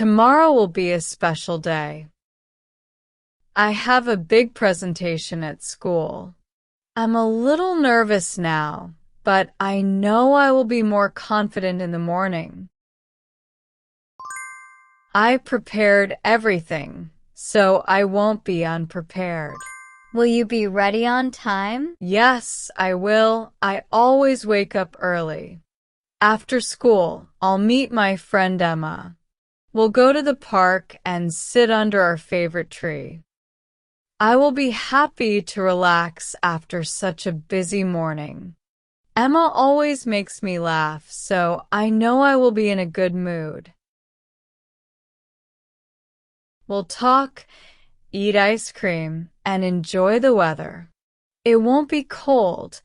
Tomorrow will be a special day. I have a big presentation at school. I'm a little nervous now, but I know I will be more confident in the morning. I prepared everything, so I won't be unprepared. Will you be ready on time? Yes, I will. I always wake up early. After school, I'll meet my friend Emma. We'll go to the park and sit under our favorite tree. I will be happy to relax after such a busy morning. Emma always makes me laugh, so I know I will be in a good mood. We'll talk, eat ice cream, and enjoy the weather. It won't be cold.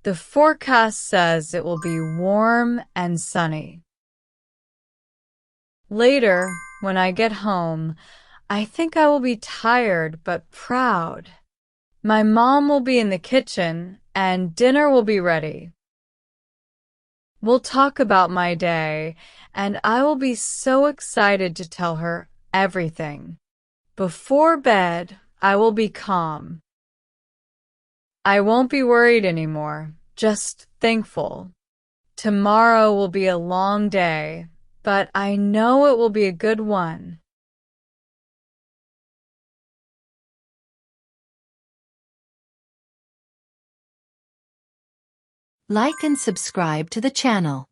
The forecast says it will be warm and sunny. Later, when I get home, I think I will be tired but proud. My mom will be in the kitchen and dinner will be ready. We'll talk about my day and I will be so excited to tell her everything. Before bed, I will be calm. I won't be worried anymore, just thankful. Tomorrow will be a long day, but I know it will be a good one. Like and subscribe to the channel.